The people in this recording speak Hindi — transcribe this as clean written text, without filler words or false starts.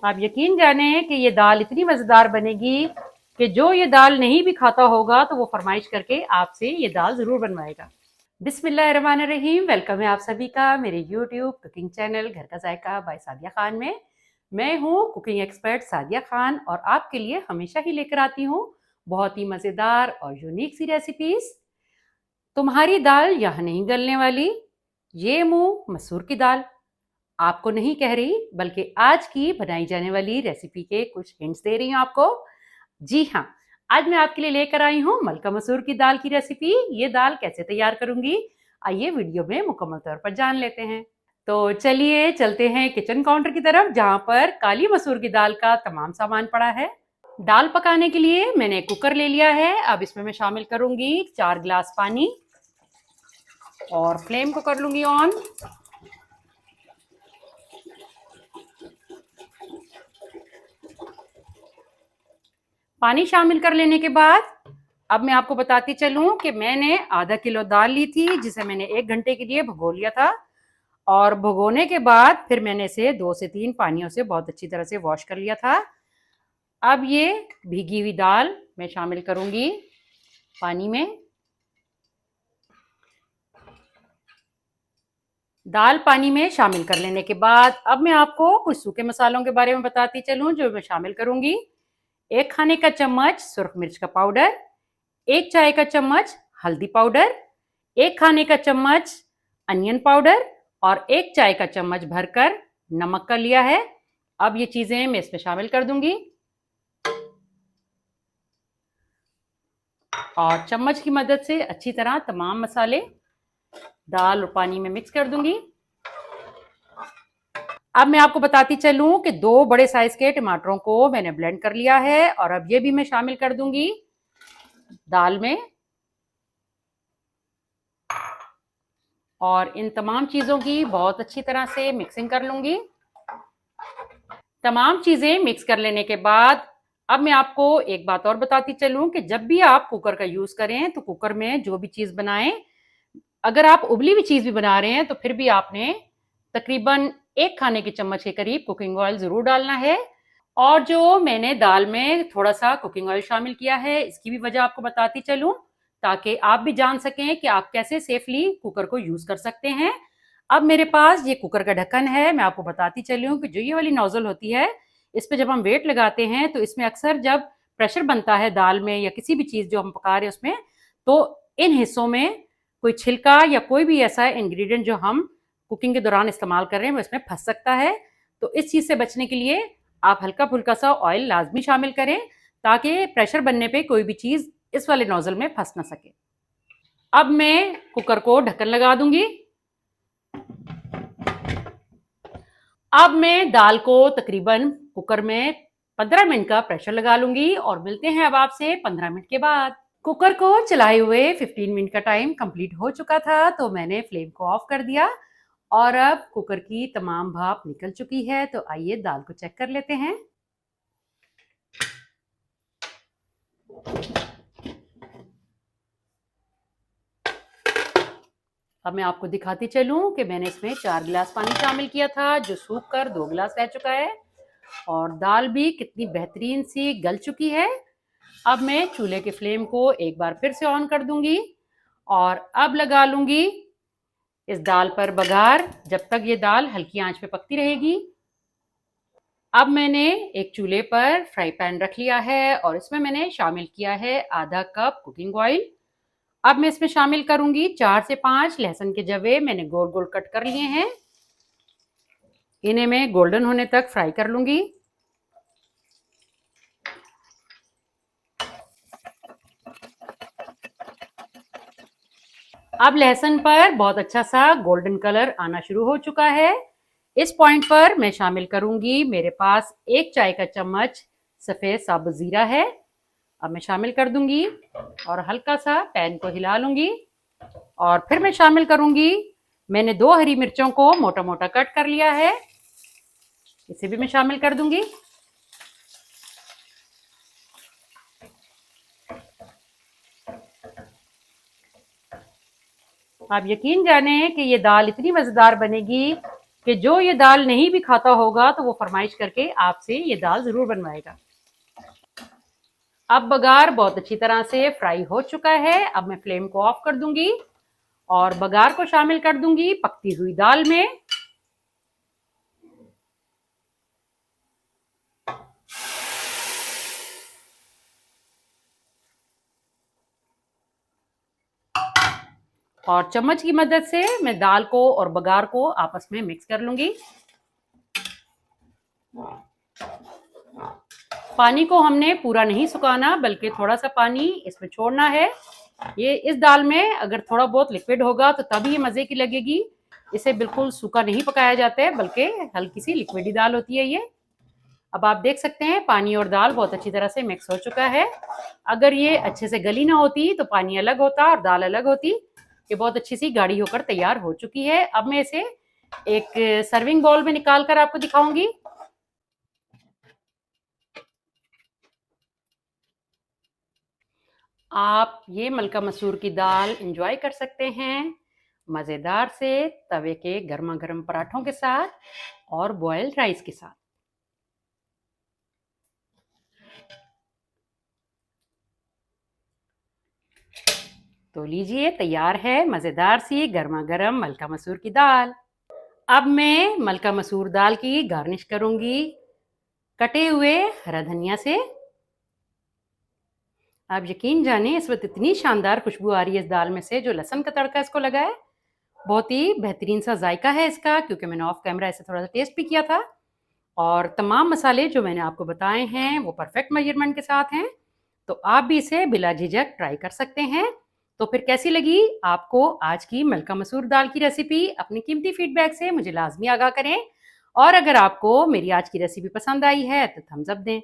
आप यकीन जाने कि ये दाल इतनी मज़ेदार बनेगी कि जो ये दाल नहीं भी खाता होगा तो वो फरमाइश करके आपसे ये दाल ज़रूर बनवाएगा। बिस्मिल्लाहिर्रहमानिर्रहीम। वेलकम है आप सभी का मेरे यूट्यूब कुकिंग चैनल घर का जायका बाय सादिया खान में। मैं हूँ कुकिंग एक्सपर्ट सादिया खान और आपके लिए हमेशा ही लेकर आती हूँ बहुत ही मज़ेदार और यूनिक सी रेसिपीज़। तुम्हारी दाल यहाँ नहीं गलने वाली, ये मुँह मसूर की दाल। आपको नहीं कह रही बल्कि आज की बनाई जाने वाली रेसिपी के कुछ हिंट्स दे रही हूँ आपको। जी हाँ, आज मैं आपके लिए लेकर आई हूँ मलका मसूर की दाल की रेसिपी। ये दाल कैसे तैयार करूंगी, आइए वीडियो में मुकम्मल तौर पर जान लेते हैं। तो चलिए चलते हैं किचन काउंटर की तरफ जहां पर काली मसूर की दाल का तमाम सामान पड़ा है। दाल पकाने के लिए मैंने कुकर ले लिया है। अब इसमें मैं शामिल करूंगी 4 गिलास पानी और फ्लेम को कर लूंगी ऑन। पानी शामिल कर लेने के बाद अब मैं आपको बताती चलूं कि मैंने आधा किलो दाल ली थी जिसे मैंने 1 घंटे के लिए भिगो लिया था और भिगोने के बाद फिर मैंने इसे 2 से 3 पानियों से बहुत अच्छी तरह से वॉश कर लिया था। अब ये भीगी हुई दाल मैं शामिल करूंगी पानी में। दाल पानी में शामिल कर लेने के बाद अब मैं आपको कुछ सूखे मसालों के बारे में बताती चलूं जो मैं शामिल करूंगी। 1 खाने का चम्मच सुरख मिर्च का पाउडर, 1 चाय का चम्मच हल्दी पाउडर, 1 खाने का चम्मच अनियन पाउडर और 1 चाय का चम्मच भरकर नमक का लिया है। अब ये चीजें मैं इसमें शामिल कर दूंगी और चम्मच की मदद से अच्छी तरह तमाम मसाले दाल और पानी में मिक्स कर दूंगी। अब मैं आपको बताती चलूं कि 2 बड़े साइज के टमाटरों को मैंने ब्लेंड कर लिया है और अब ये भी मैं शामिल कर दूंगी दाल में और इन तमाम चीज़ों की बहुत अच्छी तरह से मिक्सिंग कर लूंगी। तमाम चीज़ें मिक्स कर लेने के बाद अब मैं आपको एक बात और बताती चलूं कि जब भी आप कुकर का यूज़ करें तो कुकर में जो भी चीज़ बनाएं, अगर आप उबली हुई चीज़ भी बना रहे हैं तो फिर भी आपने तकरीबन 1 खाने के चम्मच के करीब कुकिंग ऑयल ज़रूर डालना है। और जो मैंने दाल में थोड़ा सा कुकिंग ऑयल शामिल किया है इसकी भी वजह आपको बताती चलूं ताकि आप भी जान सकें कि आप कैसे सेफली कुकर को यूज़ कर सकते हैं। अब मेरे पास ये कुकर का ढक्कन है। मैं आपको बताती चली हूँ कि जो ये वाली नोजल होती है इस पर जब हम वेट लगाते हैं तो इसमें अक्सर जब प्रेशर बनता है दाल में या किसी भी चीज़ जो हम पका रहे हैं उसमें, तो इन हिस्सों में कोई छिलका या कोई भी ऐसा इंग्रेडिएंट जो हम कुकिंग के दौरान इस्तेमाल कर रहे हैं वो इसमें फंस सकता है। तो इस चीज़ से बचने के लिए आप हल्का फुल्का सा ऑयल लाजमी शामिल करें ताकि प्रेशर बनने पे कोई भी चीज़ इस वाले नोजल में फंस ना सके। अब मैं कुकर को ढक्कन लगा दूंगी। अब मैं दाल को तकरीबन कुकर में 15 मिनट का प्रेशर लगा लूंगी और मिलते हैं अब आपसे 15 मिनट के बाद। कुकर को चलाए हुए 15 मिनट का टाइम कंप्लीट हो चुका था तो मैंने फ्लेम को ऑफ कर दिया और अब कुकर की तमाम भाप निकल चुकी है। तो आइए दाल को चेक कर लेते हैं। अब मैं आपको दिखाती चलूं कि मैंने इसमें 4 गिलास पानी शामिल किया था जो सूख कर 2 गिलास रह चुका है और दाल भी कितनी बेहतरीन सी गल चुकी है। अब मैं चूल्हे के फ्लेम को एक बार फिर से ऑन कर दूंगी और अब लगा लूंगी इस दाल पर बघार जब तक ये दाल हल्की आंच पे पकती रहेगी। अब मैंने एक चूल्हे पर फ्राई पैन रख लिया है और इसमें मैंने शामिल किया है आधा कप कुकिंग ऑयल। अब मैं इसमें शामिल करूंगी 4 से 5 लहसुन के जवे मैंने गोल गोल कट कर लिए हैं। इन्हें मैं गोल्डन होने तक फ्राई कर लूंगी। अब लहसुन पर बहुत अच्छा सा गोल्डन कलर आना शुरू हो चुका है। इस पॉइंट पर मैं शामिल करूंगी मेरे पास 1 चाय का चम्मच सफ़ेद साबुत ज़ीरा है। अब मैं शामिल कर दूंगी और हल्का सा पैन को हिला लूंगी और फिर मैं शामिल करूंगी मैंने 2 हरी मिर्चों को मोटा मोटा कट कर लिया है, इसे भी मैं शामिल कर दूंगी। आप यकीन जाने कि ये दाल इतनी मज़ेदार बनेगी कि जो ये दाल नहीं भी खाता होगा तो वो फरमाइश करके आपसे ये दाल ज़रूर बनवाएगा। अब बघार बहुत अच्छी तरह से फ्राई हो चुका है। अब मैं फ्लेम को ऑफ कर दूंगी और बघार को शामिल कर दूंगी पकती हुई दाल में। और चम्मच की मदद से मैं दाल को और बघार को आपस में मिक्स कर लूंगी। पानी को हमने पूरा नहीं सुखाना, बल्कि थोड़ा सा पानी इसमें छोड़ना है। ये इस दाल में अगर थोड़ा बहुत लिक्विड होगा तो तभी ये मज़े की लगेगी। इसे बिल्कुल सूखा नहीं पकाया जाता है, बल्कि हल्की सी लिक्विडी दाल होती है ये। अब आप देख सकते हैं पानी और दाल बहुत अच्छी तरह से मिक्स हो चुका है। अगर ये अच्छे से गली ना होती तो पानी अलग होता और दाल अलग होती। ये बहुत अच्छी सी गाढ़ी होकर तैयार हो चुकी है। अब मैं इसे एक सर्विंग बाउल में निकाल कर आपको दिखाऊंगी। आप ये मलका मसूर की दाल एंजॉय कर सकते हैं मज़ेदार से तवे के गर्मा गर्म पराठों के साथ और बॉयल्ड राइस के साथ। तो लीजिए, तैयार है मज़ेदार सी गर्मा गर्म मलका मसूर की दाल। अब मैं मलका मसूर दाल की गार्निश करूंगी कटे हुए हरा धनिया से। आप यकीन जाने इस वक्त इतनी शानदार खुशबू आ रही है इस दाल में से, जो लहसुन का तड़का इसको लगा है। बहुत ही बेहतरीन सा जायका है इसका, क्योंकि मैंने ऑफ कैमरा इसे थोड़ा सा टेस्ट भी किया था। और तमाम मसाले जो मैंने आपको बताए हैं वो परफेक्ट मेजरमेंट के साथ हैं। तो आप भी इसे बिला झिझक ट्राई कर सकते हैं। तो फिर कैसी लगी आपको आज की मलका मसूर दाल की रेसिपी? अपनी कीमती फीडबैक से मुझे लाजमी आगाह करें। और अगर आपको मेरी आज की रेसिपी पसंद आई है तो थम्स अप दें।